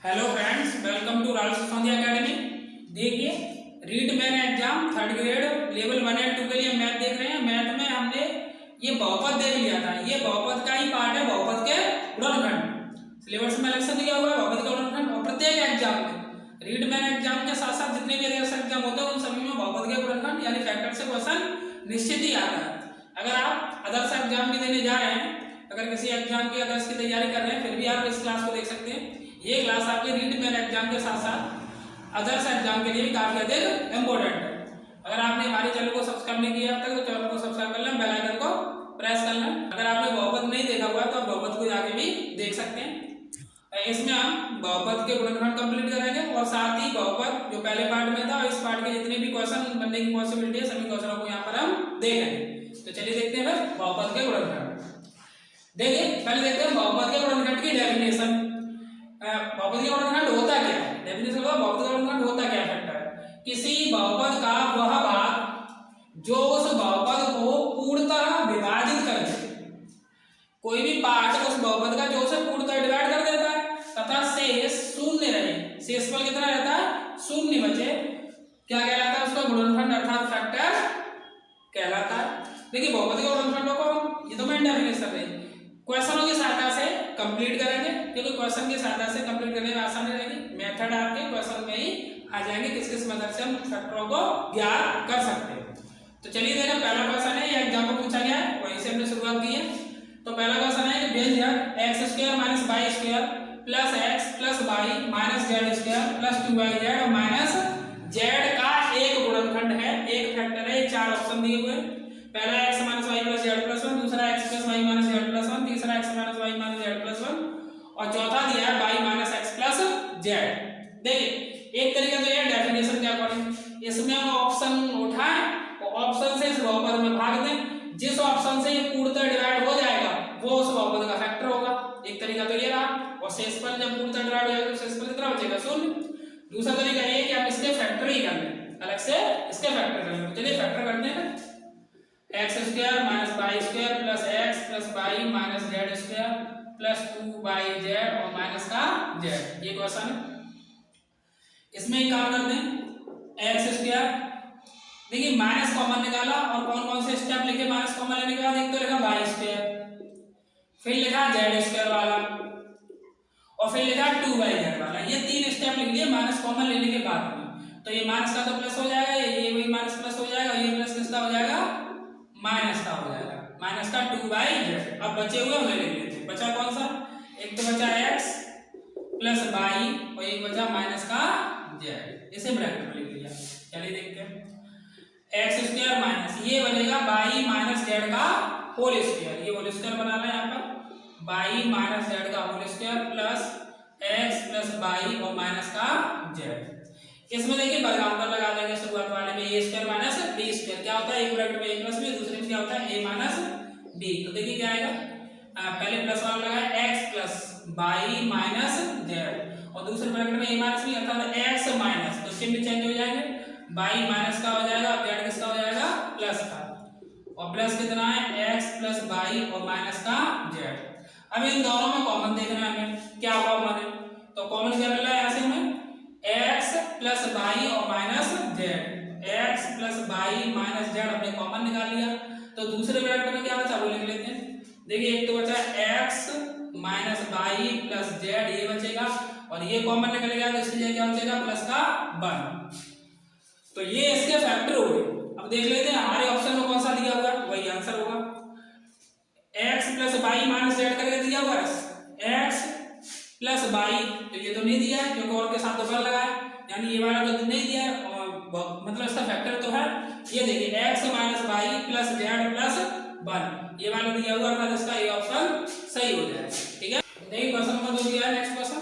Hello friends, welcome to राल Sisodia academy. देखिए, read man exam third grade level 1 और 2 के लिए मैथ देख रहे हैं। मैथ में हमने ये बहुपद देख लिया था। ये बहुपद का ही पार्ट है, बहुपद के गुणनखंड। सिलेबस में अलग से दिया हुआ है बहुपद का गुणनखंड। और प्रत्येक एग्जाम में रीड मैन एग्जाम के साथ साथ जितने भी अदर्स एग्जाम होते हैं उन सभी में बहुपद के गुणनखंड यानी फैक्टर से क्वेश्चन निश्चित ही आता है। अगर आप अदर्स एग्जाम भी देने जा रहे हैं, अगर किसी एग्जाम की अदर्स की तैयारी कर रहे हैं, फिर भी आप इस क्लास को देख सकते हैं। ये क्लास आपके रीड मैन एग्जाम के साथ साथ अदर्स एग्जाम के लिए भी काफी अधिक इम्पोर्टेंट है। अगर आपने हमारे चैनल को सब्सक्राइब नहीं किया अब तक तो चैनल को सब्सक्राइब कर लें, बेल आइकन को प्रेस कर लें। अगर आपने बहुपद नहीं देखा हुआ तो आप बहुपद को जाके भी देख सकते हैं। इसमें हम बहुपद के गुणनखंड कंप्लीट करेंगे और साथ ही बहुपद जो पहले पार्ट में था इस पार्ट के जितने भी क्वेश्चन बनने की पॉसिबिलिटी है सभी क्वेश्चनों को यहाँ पर हम देखेंगे। तो चलिए देखते हैं फिर बहुपद के गुणनखंड। देखिए, पहले देखते हैं बहुपद के गुणनखंड की डेफिनेशन। बहुपद का गुणनखंड होता क्या है? डेफिनेशन होगा बहुपद का गुणनखंड होता क्या फैक्टर? किसी बहुपद का वह भाग जो उस बहुपद को पूर्णतः विभाजित कर दे। कोई भी पार्ट उस बहुपद का जो उसे पूर्णतः डिवाइड कर देता है तथा शेष शून्य रहे। शेषफल कितना रहता है? शून्य बचे। क्या कहलाता है? उसका गुणनखंड अर्थात फैक्टर कहलाता है। देखिए, बहुपद के गुणनखंडों को ये तो मैं डेफिनेशन रही क्वेश्चनों की सहायता से कंप्लीट करेंगे, क्योंकि क्वेश्चन की सहायता से कंप्लीट करने में आसानी रहेगी। मेथड आपके क्वेश्चन में ही आ जाएंगे, किस किस मेथड से हम फैक्टरों को ज्ञात कर सकते हैं। तो चलिए देखिए, पहला क्वेश्चन है, ये एग्जाम में पूछा गया है, वहीं से हमने शुरुआत की है। तो पहला क्वेश्चन है कि व्यंजक x² - y² plus x plus y minus z² plus 2yz और माइनस z का एक गुणनखंड है, एक फैक्टर है। चार ऑप्शन दिए हुए हैं। पहला x - y + z + 1, दूसरा x + y - z + 1, तीसरा x - y - z + 1 और चौथा दिया है y - x + z। देखिए, एक तरीका तो ये डेफिनेशन के अकॉर्डिंग इसमें हम ऑप्शन उठाएं और ऑप्शन से इस बहुपद में भाग दें। जिस ऑप्शन से ये पूर्णतः डिवाइड हो जाएगा वो उस बहुपद का फैक्टर होगा। एक तरीका तो ये रहा। और शेषफल जब पूर्णतः डिवाइड हो जाएगा तो शेषफल कितना बचेगा? शून्य। दूसरा तरीका ये कि आप इसके फैक्टर ही कर लें, अलग से इसके फैक्टर कर लें। चलिए फैक्टर करते हैं। x² - y² plus x plus y minus z² plus 2yz और माइनस का z। ये क्वेश्चन है, इसमें एक काम करते हैं। x², देखिए माइनस कॉमन निकाला और कौन कौन से स्टेप लिखे माइनस कॉमन लेने के बाद? एक तो लिखा y², फिर लिखा z² वाला और फिर लिखा 2yz वाला। ये तीन स्टेप लिख लिए माइनस कॉमन लेने के बाद में। तो ये माइनस का तो प्लस हो जाएगा, ये वही माइनस प्लस हो जाएगा, ये प्लस किसका हो जाएगा? माइनस का हो जाएगा, माइनस का 2yz। अब बचे हुए उन्हें लिख लेते हैं। बचा कौन सा? एक तो बचा x प्लस y और एक बचा माइनस का z। इसे ब्रैकेट में लिख लिया। चलिए देखते हैं। x² माइनस ये बनेगा y माइनस z का होल स्क्वायर। ये होल स्क्वायर बनाना है यहाँ पर। y माइनस z का whole square plus x plus y और माइनस का z। इसमें देखिए वर्गांतर लगा देंगे शुरुआत वाले में। a² minus b²। क्या होता है? एक ब्रैकेट में a प्लस b, दूसरे में क्या होता है? a minus b। तो देखिए क्या आएगा? पहले प्लस वाला लगा x plus y minus z और दूसरे ब्रैकेट में a माइनस b अर्थात x माइनस, तो चिन्ह चेंज हो जाएंगे। y माइनस का हो जाएगा और z किसका हो जाएगा? प्लस का। और प्लस कितना है? x प्लस y और माइनस का z। अब इन दोनों में कॉमन देखना है हमें, क्या कॉमन है? तो कॉमन क्या मिल रहा है यहाँ से हमें? x प्लस y और minus z। x plus y minus z हमने कॉमन निकाल लिया। तो दूसरे ब्रैकेट में क्या बचा वो लिख लेते हैं। देखिए, एक तो बचा x minus y plus z, ये बचेगा और ये कॉमन निकल गया तो इसलिए क्या बचेगा? प्लस का 1। तो ये इसके फैक्टर हो गए। अब देख लेते हैं हमारे ऑप्शन में कौन सा दिया हुआ है, वही आंसर होगा। x plus y minus z करके दिया हुआ है x प्लस y, तो ये तो नहीं दिया है क्योंकि और के साथ तो बल लगा है, यानी ये वाला तो नहीं दिया है और मतलब इसका फैक्टर तो है। ये देखिए x minus y plus z plus 1 ये वाला दिया हुआ था, इसका ये ऑप्शन सही हो जाएगा। ठीक है, देखिए क्वेश्चन नंबर 2 दिया है। Next question,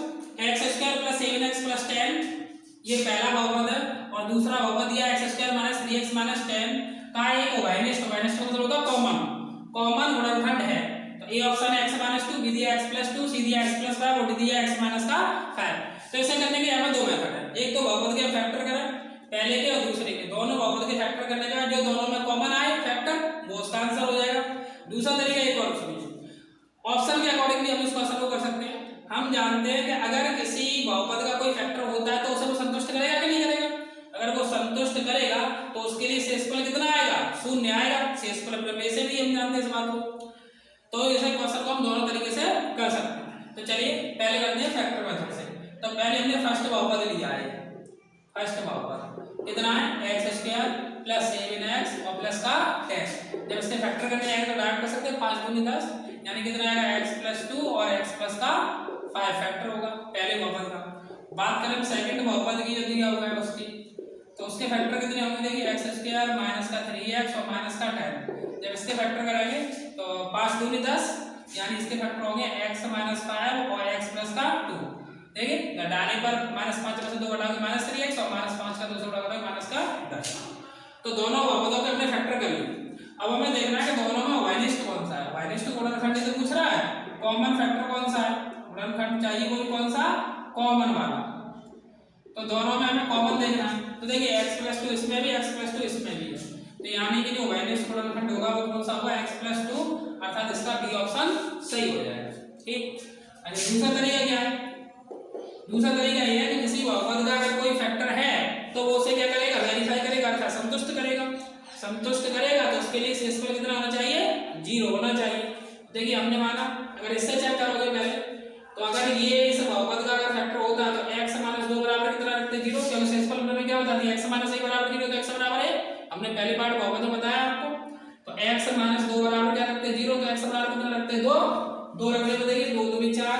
x² plus 7x plus 10 ये पहला बहुपद है और दूसरा बहुपद दिया x² माइनस 3x माइनस 10 का एक उभयनिष्ठ मतलब होगा कॉमन गुणनखंड है। तो ए ऑप्शन है x माइनस 2, बी दिया x प्लस 2, सी दिया x प्लस 5 और डी दिया x माइनस का 5। तो इसे करने के यहाँ पर दो मेथड है। एक तो बहुपद के फैक्टर करें पहले के और दूसरे के, दोनों बहुपद के फैक्टर करने के बाद जो दोनों में कॉमन आए फैक्टर वो उसका आंसर हो जाएगा। दूसरा तरीका एक और ऑप्शन के अकॉर्डिंग भी हम इस क्वेश्चन को कर सकते हैं। हम जानते हैं कि अगर किसी बहुपद बात हो। तो इसे क्वेश्चन को हम दोनों तरीके से कर सकते हैं। तो चलिए पहले करते हैं फैक्टर मेथड से। तो पहले हमने फर्स्ट बहुपद लिया है, फर्स्ट बहुपद कितना है एक्स स्क्वायर प्लस 7x और प्लस का 10। जब इसके फैक्टर करने आएगा तो डायरेक्ट कर सकते हैं 5 दूनी 10, यानी कितना आएगा x प्लस 2 और x प्लस का 5 फैक्टर होगा पहले बहुपद का। बात करें सेकंड बहुपद की, जो दिया हुआ है उसकी, तो उसके फैक्टर कितने होंगे देखिए एक्स स्क्वायर माइनस का 3x और माइनस का 10। जब इसके फैक्टर करेंगे तो 5 दूनी 10, यानी इसके फैक्टर होंगे x माइनस 5 और x प्लस का 2। देखिए डालने पर माइनस 5 में से 2 घटाओगे माइनस 3x और माइनस 5 का 2 से घटाओगे माइनस का 10। तो दोनों बहुपदों के हमने फैक्टर कर लिए। अब हमें देखना है कि दोनों में वाइनिस्ट कौन सा है। वाइनिस्ट गुणनखंड से पूछ रहा है, कॉमन फैक्टर कौन सा है, गुणनखंड चाहिए कोई कौन सा कॉमन वाला। तो दोनों में हमें कॉमन देखना है। तो देखिए x प्लस 2 इसमें भी, x प्लस 2 इसमें भी है, तो यानी कि जो वाइनिस्ट गुणनखंड होगा वो कौन सा होगा x प्लस 2, अर्थात इसका बी ऑप्शन सही हो जाएगा। ठीक। अच्छा दूसरा तरीका क्या है, दूसरा तरीका यह है कि किसी बहुपद का अगर कोई फैक्टर है तो वो उसे क्या करेगा, वेरीफाई करेगा, अर्थात संतुष्ट करेगा। संतुष्ट करेगा तो उसके लिए शेषफल कितना होना चाहिए, 0 होना चाहिए। देखिए हमने माना, अगर इससे चेक करोगे पहले, तो अगर ये इस बहुपद का अगर फैक्टर होता है तो x माइनस 2 बराबर कितना रखते हैं 0, क्योंकि शेषफल में क्या होता है x माइनस 1 बराबर 0, तो x बराबर है, हमने पहले पार्ट बहुपद में बताया आपको। तो x माइनस 2 बराबर क्या रखते हैं 0, तो x बराबर कितना रखते हैं 2, 2 रखने पर देखिए 2 दूनी 4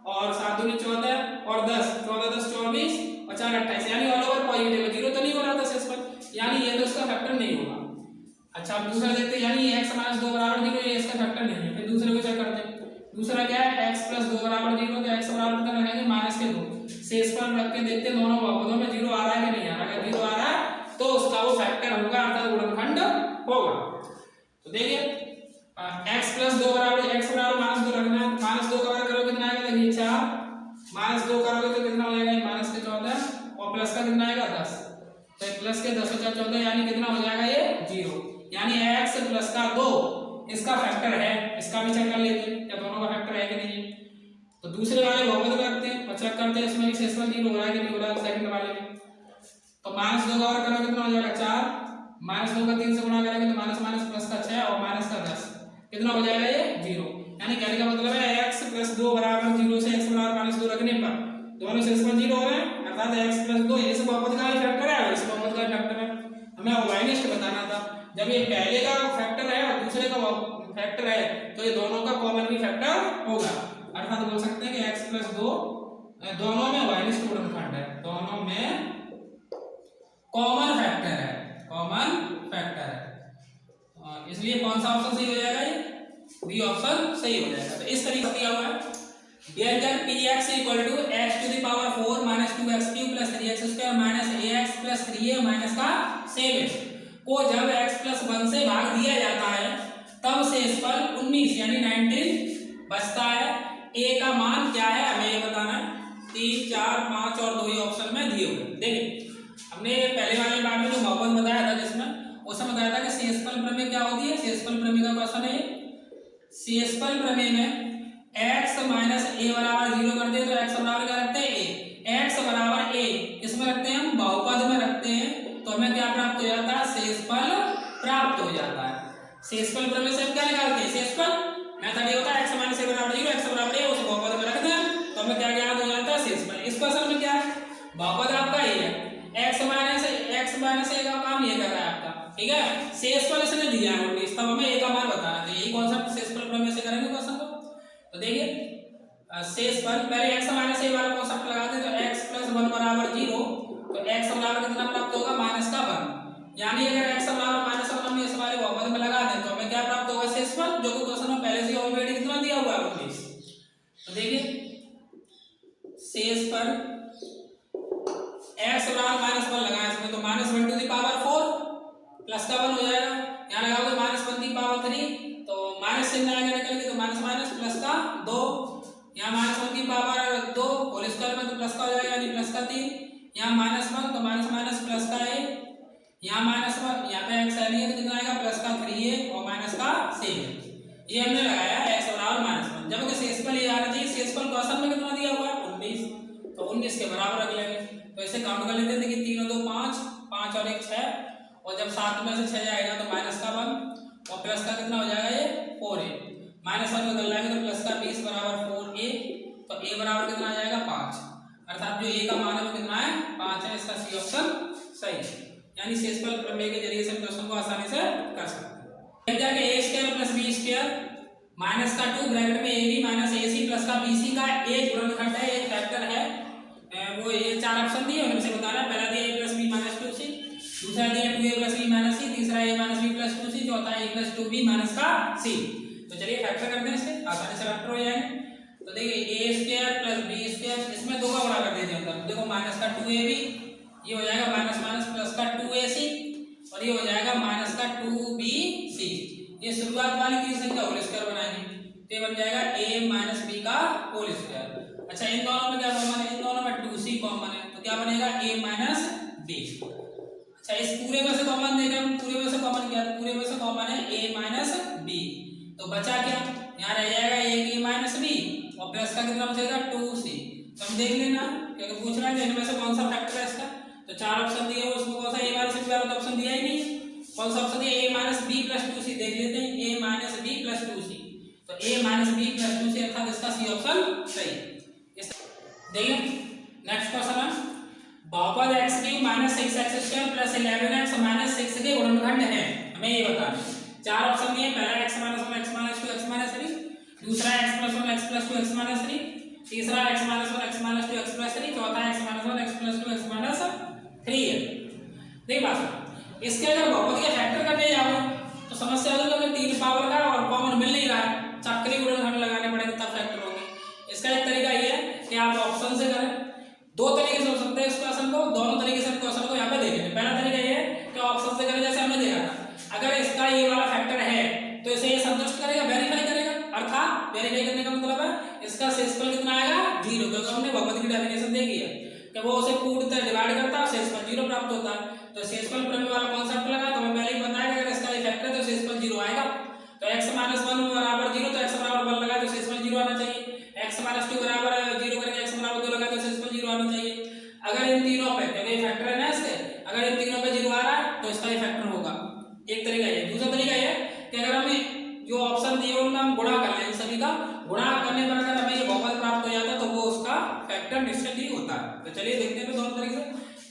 और 7 दूनी 14 और 10, 14 10 24 और 4 28, यानी ऑल ओवर पॉजिटिव है, 0 तो नहीं हो रहा था शेषफल, यानी ये तो इसका फैक्टर नहीं होगा। अच्छा अब दूसरा देखते हैं, यानी x माइनस 2 बराबर 0, ये इसका फैक्टर नहीं है। फिर दूसरे को चेक करते हैं। दूसरा क्या है x प्लस 2 बराबर 0, तो x बराबर कितना रखेंगे माइनस के 2, शेषफल रख के देखते हैं दोनों बहुपदों में 0 आ रहा है कि नहीं आ रहा है। 0 आ रहा है तो उसका वो फैक्टर होगा, अर्थात गुणनखंड होगा। तो देखिए x प्लस 2 बराबर x बराबर माइनस 2 रखना है, माइनस 2 का करोगे कितना आएगा देखिए 4, माइनस 2 करोगे तो कितना हो जाएगा माइनस के 14 और प्लस का कितना आएगा 10, तो प्लस के 10 और 14 यानी कितना हो जाएगा ये 0, यानी x प्लस का 2 इसका फैक्टर है। इसका भी चेक कर लेते हैं क्या दोनों का फैक्टर है कि नहीं है। तो दूसरे वाले बहुपद करते हैं और चेक करते हैं इसमें भी शेषफल 0 हो रहा है कि नहीं हो रहा है सेकंड वाले में। तो माइनस 2 का और करोगे कितना हो जाएगा 4, माइनस 2 का 3 से गुणा करेंगे तो माइनस माइनस प्लस का 6 और माइनस का 10, कितना हो जाएगा ये 0। यानी कहने का मतलब है x प्लस 2 बराबर 0 से x बराबर माइनस 2 रखने पर दोनों शेषफल 0 हो रहे हैं, अर्थात x प्लस 2 इस बहुपद का ही फैक्टर है और इस बहुपद का फैक्टर है। हमें वाइनिस्ट बताना था। जब ये पहले का फैक्टर है और दूसरे का फैक्टर है तो ये दोनों का कॉमन भी फैक्टर होगा, अर्थात बोल सकते हैं कि x प्लस 2 दोनों में वाइनिस्ट गुणनखंड है, दोनों में कॉमन फैक्टर है, कॉमन फैक्टर है, इसलिए कौन सा ऑप्शन सही हो जाएगा, ये बी ऑप्शन सही हो जाएगा। तो इस तरीके से दिया हुआ है व्यंजक px = x to the power 4 minus 2x cube plus 3x square minus ax plus 3a minus का 7 को जब x plus 1 से भाग दिया जाता है तब शेषफल 19 यानी 19 बचता है। a का मान क्या है हमें ये बताना है। 3 4 5 और 2 ऑप्शन में दिए हुए। देखिए हमने पहले वाले पार्ट में जो बहुपद बताया था जिसमें उसमें बताया था कि शेषफल प्रमेय क्या होती है। शेषफल प्रमेय का क्वेश्चन है। शेषफल प्रमेय में x माइनस a बराबर 0 करते हैं तो x बराबर क्या रखते हैं a, x बराबर a किसमें रखते हैं हम बहुपद में रखते हैं, तो हमें क्या प्राप्त हो जाता है शेषफल प्राप्त हो जाता है। शेषफल प्रमेय से हम क्या निकालते हैं शेषफल मेथड ये होता है x माइनस a बराबर 0 x बराबर a उस बहुपद में रखते हैं तो हमें क्या ज्ञात हो जाता है शेषफल। इस क्वेश्चन में क्या है बहुपद आपका ये है x माइनस a का काम ये कर रहा है आपका, ठीक है। शेषफल इसने दिया है 19 तब हमें a का मान बताना है, तो यही कॉन्सेप्ट शेषफल प्रमेय से करेंगे क्वेश्चन को। तो देखिए शेषफल पहले x माइनस a वाला कॉन्सेप्ट लगाते हैं तो x प्लस 1 बराबर 0, तो x बराबर कितना प्राप्त होगा माइनस का 1, यानी अगर x बराबर माइनस 1 हम इस वाले बहुपद में लगा दें तो हमें क्या प्राप्त होगा शेषफल, जो कि क्वेश्चन में पहले से ऑलरेडी कितना दिया हुआ है 19। तो देखिए शेषफल x बराबर माइनस 1 लगाया इसमें तो minus 1 to the power 4 plus का 1 हो जाएगा, यहाँ लगाओगे माइनस 1 की पावर 3 तो माइनस चिन्ह आएगा निकल के तो माइनस माइनस प्लस का 2, यहाँ माइनस 1 की पावर 2 होल स्क्वायर में तो प्लस का हो जाएगा यानी प्लस का 3, यहाँ माइनस 1 तो माइनस माइनस प्लस का 1, यहाँ माइनस 1 यहाँ पे x नहीं है तो कितना आएगा प्लस का 3a और माइनस का 7, ये हमने लगाया x बराबर माइनस 1। जबकि शेषफल ये आना चाहिए, शेषफल क्वेश्चन में कितना दिया हुआ है 19, तो 19 के बराबर रख लेंगे। तो इसे काउंट कर लेते हैं, देखिए 3 और 2 5, 5 और 1 6 और जब 7 में से 6 जाएगा तो माइनस का 1 और प्लस का कितना हो जाएगा ये 4a, -1 को बदल लाएंगे तो प्लस का 20 बराबर 4a, तो a बराबर कितना आ जाएगा 5, अर्थात जो a का मान है वो कितना है 5 है। इसका सी ऑप्शन सही है। यानी शेषफल प्रमेय के जरिए से क्वेश्चन को आसानी से कर सकते हैं। जाके a square plus b square minus का 2 ब्रैकेट में ab माइनस ac प्लस का bc का एक गुणनखंड है, एक फैक्टर है। वो ये 4 ऑप्शन दिए उनमें से बताना। पहला दिया a plus b minus 2c, दूसरा दिया 2a plus b minus c, तीसरा a minus b plus 2c, चौथा a प्लस 2b माइनस का c। तो चलिए फैक्टर करते हैं, इससे आसानी से फैक्टर हो जाएंगे। तो देखिए a square plus b square, इसमें 2 का गुणा कर देते हैं अंदर, देखो माइनस का 2ab, ये हो जाएगा माइनस माइनस प्लस का 2ac, और ये हो जाएगा माइनस का 2bc। ये शुरुआत वाली तीन संख्या होल स्क्वायर बनाएंगे तो ये बन जाएगा a माइनस b का होल स्क्वायर। अच्छा इन दोनों में क्या कॉमन है, इन दोनों में 2c कॉमन है, तो क्या बनेगा a माइनस b। अच्छा इस पूरे में से कॉमन देखें हम, पूरे में से कॉमन क्या है, पूरे में से कॉमन है a माइनस b, तो बचा क्या, यहाँ रह जाएगा एक a माइनस b और प्लस का कितना बचेगा 2c। तो हम देख लेना क्योंकि पूछ रहा है इनमें से कौन सा फैक्टर है इसका। तो 4 ऑप्शन दिए उसमें कौन सा a माइनस b वाला ऑप्शन दिया ही नहीं, कौन सा ऑप्शन दिया a minus b plus 2c। देख लेते हैं a minus b plus 2c, तो a minus b plus 2c अर्थात इसका सी ऑप्शन सही। देखिए नेक्स्ट क्वेश्चन है, बहुपद x³ minus 6x² plus 11x minus 6 के गुणनखंड है, हमें ये बताना है। 4 ऑप्शन दिए, पहला x minus 1 x minus 2 x minus 3, दूसरा x plus 1 x plus 2 x minus 3, तीसरा x minus 1 x minus 2 x plus 3, चौथा x minus 1 x plus 2 x minus 3 है। देखिए बात, इसके अगर बहुपद के फैक्टर करने जाओ तो समस्या होगी, अगर 3 पावर का और कॉमन मिल नहीं रहा है, चक्री गुणनखंड लगाने पड़ेंगे तब फैक्टर होंगे। इसका एक तरीका ये है कि आप ऑप्शन से करें, 2 तरीके से हो सकते हैं इस क्वेश्चन को, दोनों तरीके से क्वेश्चन को यहाँ पे देखेंगे। पहला तरीका ये है कि ऑप्शन से करें, जैसे हमने देखा था, अगर इसका ये वाला फैक्टर है तो इसे ये संतुष्ट करेगा, वेरीफाई करेगा, अर्थात वेरीफाई करने का मतलब है इसका शेषफल कितना आएगा 0, क्योंकि हमने बहुपद की डेफिनेशन देखी है कि वो उसे पूर्णतः डिवाइड करता है, शेषफल 0 प्राप्त होता है। तो शेषफल प्रमेय वाला कॉन्सेप्ट लगा तो हमें पहले ही बताया कि अगर इसका ये फैक्टर है तो शेषफल 0 आएगा। तो x माइनस 1 बराबर 0, तो x बराबर 1 लगाए तो शेषफल 0 आना चाहिए। x माइनस 2 बराबर 0 करके x बराबर 2 लगाए तो शेषफल 0 आना चाहिए। अगर इन तीनों पे, क्योंकि ये फैक्टर है ना इसके, अगर इन तीनों पे 0 आ रहा है तो इसका ये फैक्टर होगा। एक तरीका ये। दूसरा तरीका ये कि अगर हमें जो ऑप्शन दिए उनका हम गुणा कर लें, सभी का गुणा करने पर अगर हमें ये बहुपद प्राप्त हो जाता है तो वो उसका फैक्टर निश्चित ही होता है। तो चलिए देखते हैं दोनों तरीके से।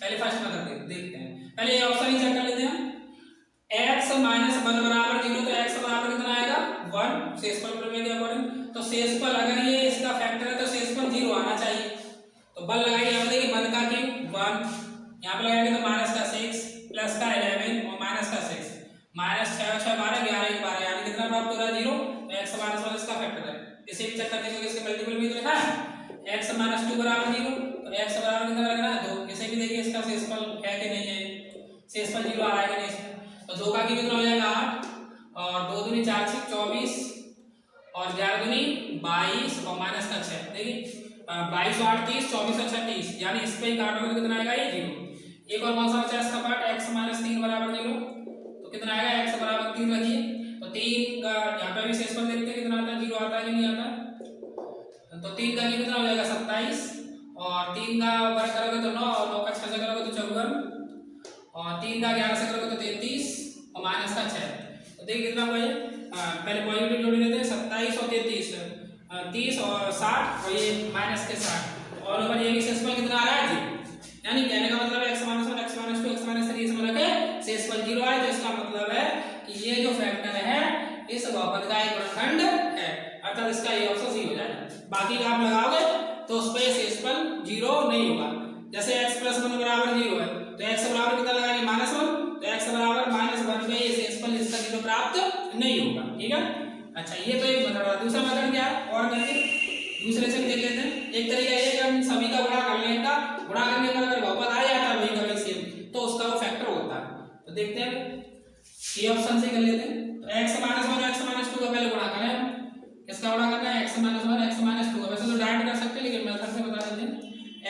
पहले फर्स्ट में देखते हैं, पहले ये ऑप्शन ही चेक कर लेते हैं। x माइनस 1 बराबर 0, तो x बराबर कितना आएगा 1, शेषफल प्रमेय के अकॉर्डिंग। तो शेषफल अगर ये इसका फैक्टर है तो शेषफल 0 आना चाहिए। तो 1 लगाइए, यहाँ देखिए 1 का क्यूब 1, यहाँ पे लगाएंगे तो माइनस का 6 प्लस का 11 और माइनस का 6, माइनस 6 6 12 11 1 12, यानी कितना प्राप्त हो रहा है 0। तो x माइनस 1 इसका फैक्टर है। इसे भी चेक करने के लिए इसके मल्टीपल में लिखा है x माइनस 2 बराबर 0, तो x बराबर कितना रखना है 2। इसे भी देखिए इसका शेषफल है कि नहीं है, शेषफल 0 आ रहा है कि नहीं इसमें। तो 2 का कितना हो जाएगा 8 और 2 दूनी 4 6 24 और 11 दूनी 22 और माइनस का 6। देखिए 22 और 8 30, 24 और 6 30, यानी इस पे काटोगे तो कितना आएगा ये 0। एक और कौन सा बचा इसका पार्ट, x माइनस 3 बराबर 0, तो कितना आएगा x बराबर 3 रखिए। तो 3 का यहाँ पे भी शेषफल देखते हैं कितना आता है, 0 आता है कि नहीं आता। तो 3 का कितना हो जाएगा 27 और 3 का वर्ग करोगे तो 9 और 9 का 6 से करोगे तो 54 और 3 का 11 से करोगे तो 33 और माइनस का 6। तो देखिए कितना हुआ ये, पहले पॉजिटिव जोड़ लेते हैं 27 और 33, 30 और 60 और ये माइनस के 60 और ऊपर ये भी शेषफल कितना आ रहा है 0। यानी कहने का मतलब है x minus 1 x minus 2 x minus 3 इसमें रखे शेषफल 0 आए, तो इसका मतलब है कि ये जो फैक्टर है इस बहुपद का एक गुणनखंड है, अर्थात इसका ये ऑप्शन सी हो जाएगा। बाकी का आप लगाओगे तो उस पे शेषफल 0 नहीं होगा। जैसे x प्लस 1 बराबर 0 है तो x बराबर कितना लगाएंगे माइनस 1, तो x बराबर माइनस 1 पे ये शेषफल इसका 0 प्राप्त नहीं होगा। ठीक है, अच्छा ये तो एक मेथड है। दूसरा मेथड क्या है, और करके दूसरे से देख लेते हैं। एक तरीका ये कि हम सभी का गुणा कर लें, का गुणा करने पर अगर बहुपद आ जाता है वही का वही सेम, तो उसका वो फैक्टर होता है। तो देखते हैं ये ऑप्शन से कर लेते हैं। तो x माइनस 1 x माइनस 2 का पहले गुणा करें, किसका गुणा करना है x माइनस 1 x माइनस 2 का। वैसे तो डायरेक्ट कर सकते हैं लेकिन मेथड से बता देते हैं।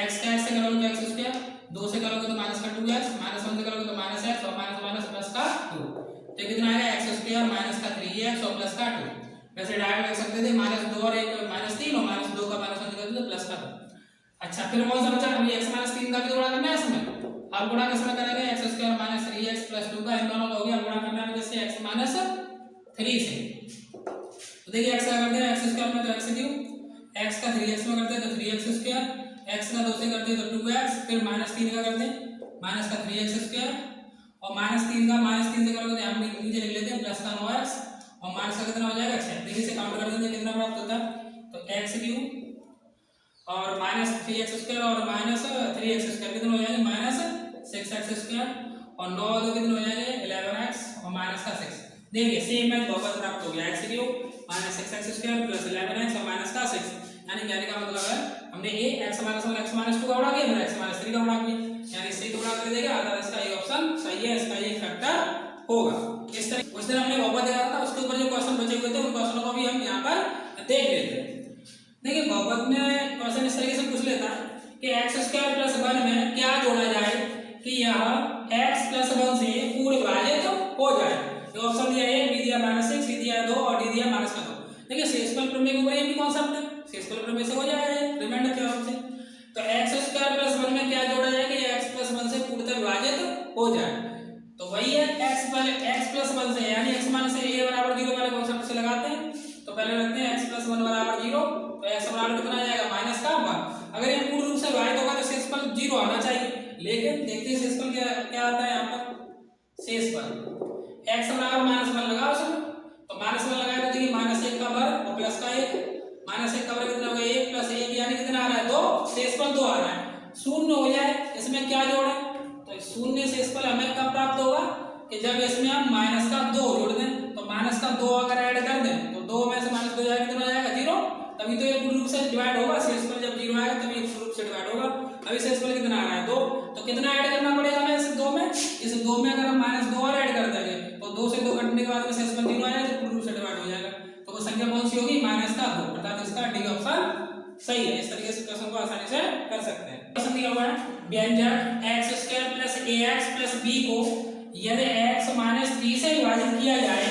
x का x से करोगे तो x स्क्वायर, 2 से करोगे तो माइनस का 2x, माइनस 1 से करोगे तो माइनस x और माइनस माइनस प्लस का 2, तो कितना आएगा x स्क्वायर माइनस का 3x और प्लस का 2। वैसे डायरेक्ट लिख सकते थे माइनस 2 और 1 माइनस 3 और माइनस 2 का माइनस 1 कर दो प्लस का 2। अच्छा फिर कौन सा बचा, अभी x माइनस 3 का भी गुणा करना है इसमें। अब गुणा किसमें करेंगे, x square minus 3x plus 2 का, इन दोनों का हो गया गुणा करना है जैसे x माइनस 3 से। तो देखिए x का करते हैं x स्क्वायर में तो x क्यूब, x का 3x में करते हैं तो 3x स्क्वायर, x का 2 से करते हैं तो 2x, फिर -3 का करते हैं माइनस का 3x स्क्वायर, और -3 का -3 से करोगे तो हम नीचे लिख लेते हैं प्लस का 9x, और माइनस का कितना हो जाएगा 6। देखिए इसे काउंट कर देते हैं कितना प्राप्त होता है, तो x क्यूब और -3x स्क्वायर और -3x स्क्वायर कितना हो जाएगा -6x स्क्वायर, और 9 तो कितना हो जाएगा 11x और माइनस का 6। देखिए सेम है बहुपद प्राप्त हो गया, x cube -6x square plus 11x और माइनस का 6। यानी कहने का मतलब है हमने a x - 1 x - 2 का उड़ा दिया, फिर x - 3 का उड़ा दिया, यानी c को उड़ा कर देगा, अर्थात इसका ये ऑप्शन सही है, इसका ये फैक्टर होगा। इस तरह उस दिन हमने बहुपद देखा था, उसके ऊपर जो क्वेश्चन बचे हुए थे उन क्वेश्चनों को भी हम यहाँ पर देख लेते हैं। देखिए बहुपद में क्वेश्चन इस तरीके से पूछ लेता है कि x स्क्वायर प्लस 1 में क्या जोड़ा जाए कि यह x प्लस 1 से पूर्ण विभाजित हो जाए। तो ऑप्शन दिया है, बी दिया -6, सी दिया 2 और डी दिया -2। देखिए शेषफल प्रमेय के ऊपर ये भी कॉन्सेप्ट है, शेषफल प्रमेय से हो जाएगा रिमाइंडर के ऑप्शन से। तो x स्क्वायर प्लस 1 में क्या जोड़ा जाए कि x प्लस 1 से पूर्णतः विभाजित हो जाए। तो वही है x प्लस 1 से, यानी x - a बराबर 0 वाले कॉन्सेप्ट से लगाते हैं। तो पहले रखते हैं x प्लस 1 बराबर 0, तो x बराबर कितना आ जाएगा -1। अगर ये पूर्ण रूप से विभाजित होगा तो शेषफल 0 आना चाहिए, लेकिन देखते हैं शेषफल क्या आता है यहाँ पर। शेषफल x बराबर -1 लगाओ उसमें, तो -1 लगाए तो देखिए -1 का वर्ग और प्लस का 1, -1 का वर्ग कितना हो गया 1 प्लस 1 यानी कितना आ रहा है 2, शेषफल 2 आ रहा है। शून्य हो जाए इसमें क्या जोड़े, तो शून्य शेषफल हमें कब प्राप्त होगा कि जब इसमें हम माइनस का 2 जोड़ दें। तो माइनस का 2 अगर ऐड कर दें तो 2 में से -2 जाएगा कितना हो जाएगा 0, तभी तो ये पूर्ण रूप से डिवाइड होगा। शेषफल जब 0 आएगा तभी पूर्ण रूप से डिवाइड होगा। अभी शेषफल कितना आ रहा है 2, तो कितना ऐड करना पड़ेगा हमें इस 2 में, इस 2 में अगर हम -2 और ऐड कर देंगे तो 2 से 2 कटने के बाद में शेषफल 0 आएगा तो पूर्ण रूप से डिवाइड हो जाएगा। तो वो संख्या कौन सी होगी -2, अर्थात इसका डी ऑप्शन सही है। इस तरीके से क्वेश्चन को आसानी से कर सकते हैं। क्वेश्चन दिया हुआ है व्यंजक x square plus ax plus b को यदि x - 3 से विभाजित किया जाए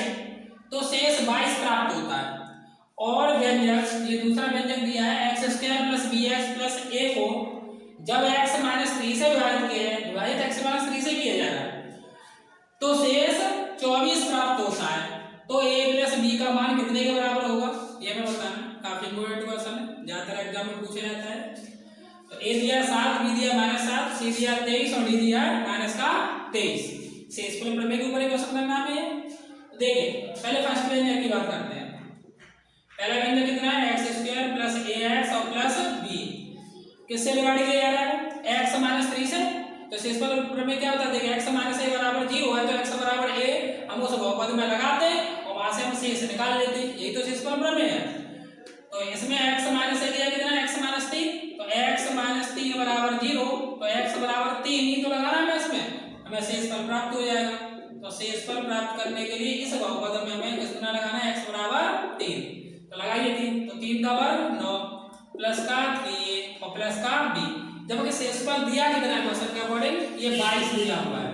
तो शेष 22 प्राप्त होता है। और व्यंजक, ये दूसरा व्यंजक दिया है x square plus bx plus a को जब x - 3 से विभाजित किया है, विभाजित x - 3 से किया जा रहा है तो शेष 24 प्राप्त होता है। तो a प्लस b का मान कितने के बराबर होगा ये हमें बताना, काफी इंपॉर्टेंट क्वेश्चन है, ज्यादातर एग्जाम में पूछा जाता है। तो a दिया 7, b दिया -7, c दिया 23 और d दिया -23। शेषफल प्रमेय के ऊपर ही क्वेश्चन करना है। तो देखिए पहले फर्स्ट व्यंजक की बात करते हैं। पहला व्यंजक कितना है x स्क्वायर प्लस ax और प्लस b, किससे डिवाइड किया जा रहा है x - 3 से। तो शेषफल प्रमेय क्या होता है, देखिए x - a बराबर 0 है तो x बराबर a हम उस बहुपद में लगाते हैं और वहां से हम शेष निकाल लेते हैं, यही तो शेषफल प्रमेय है। तो इसमें x - a दिया कितना x - 3, तो x - 3 बराबर 0, तो x बराबर 3 ही तो लगाना है इसमें, हमें शेषफल प्राप्त हो जाएगा। तो शेषफल प्राप्त करने के लिए इस बहुपद में हमें कितना लगाना है x बराबर 3, तो लगाइए 3, तो 3 का वर्ग 9 प्लस का 3a और प्लस का b। जबकि शेषफल दिया कितना है क्वेश्चन के अकॉर्डिंग ये 22 दिया हुआ है,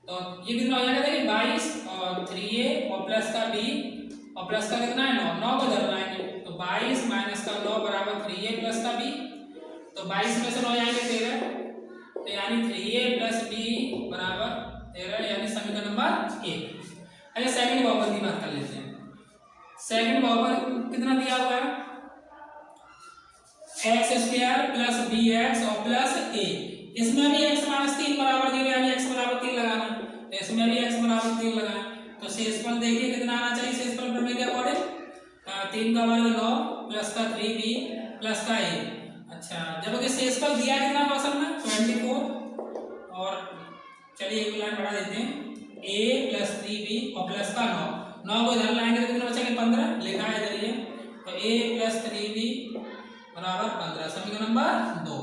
तो ये कितना हो जाएगा देखिए 22 और 3a और प्लस का b और प्लस का कितना है 9 को धर लाएंगे तो 22 माइनस का 9 बराबर 3a प्लस का b, तो 22 में से 9 जाएंगे 13, तो यानी 3a प्लस b बराबर 13, यानी समीकरण नंबर 1। अगर सेकंड बहुपद की बात कर लेते हैं। सेकंड बहुपद कितना दिया हुआ है x स्क्वायर प्लस bx और प्लस a, इसमें भी x - 3 बराबर 0 यानी x बराबर 3 लगाना, तो इसमें भी x बराबर 3 लगाना। तो शेषफल देखिए कितना आना चाहिए शेषफल प्रमेय के अकॉर्डिंग, 3 का वर्ग 9 प्लस का 3b प्लस का a। अच्छा जबकि शेषफल दिया कितना क्वेश्चन में 24, और चलिए एक लाइन बढ़ा देते हैं a प्लस 3b और प्लस का 9 को इधर लाएंगे तो कितना बचेगा 15, लिखा है इधर ये, तो a प्लस 3b बराबर 15, समीकरण नंबर 2।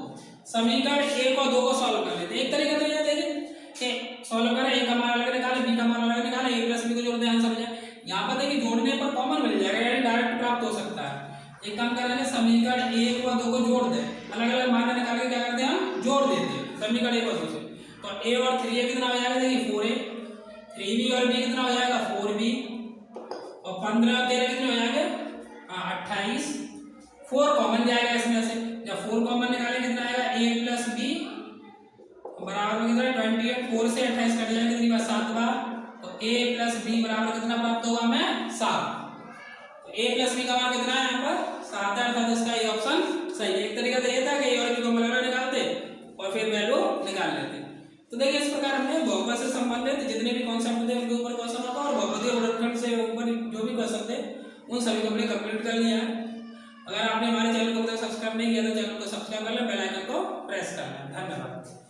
समीकरण 1 और 2 को सॉल्व कर लेते हैं। एक तरीका तो ये देखिए कि सॉल्व करें, a का मान अलग निकाले b का मान अलग निकाले, a प्लस b को जोड़ दें आंसर हो जाए। यहाँ पर देखिए जोड़ने पर कॉमन मिल जाएगा यानी डायरेक्ट प्राप्त हो सकता है। एक काम करेंगे समीकरण 1 और 2 को जोड़ दें, अलग अलग मान निकाल के क्या करते हैं हम जोड़ देते हैं समीकरण 1 और 2 से। तो a और 3a कितना हो जाएगा देखिए 4a, 3b और b कितना हो जाएगा 4b, और 15 और 13 कितने हो जाएंगे 28। 4 कॉमन जाएगा इसमें से, जब 4 कॉमन निकालेंगे कितना आएगा a प्लस b बराबर कितना 28, 4 से 28 कट जाएगा कितनी बार 7 बार, तो a प्लस b बराबर कितना प्राप्त होगा हमें 7। ए प्लस बी का मान कितना है यहाँ पर 7 है, अर्थात इसका ये ऑप्शन सही है। एक तरीका तो ये था कि ए और बी को मिला निकालते और फिर वैल्यू निकाल लेते। तो देखिए इस प्रकार हमने बहुपद से संबंधित जितने भी कॉन्सेप्ट थे उनके ऊपर क्वेश्चन होता और बहुपदीय गुणनखंड से ऊपर जो भी क्वेश्चन थे उन सभी को हमने कंप्लीट कर लिया है। अगर आपने हमारे चैनल को सब्सक्राइब नहीं किया तो चैनल को सब्सक्राइब कर लें, बेल आइकन को प्रेस कर लें। धन्यवाद।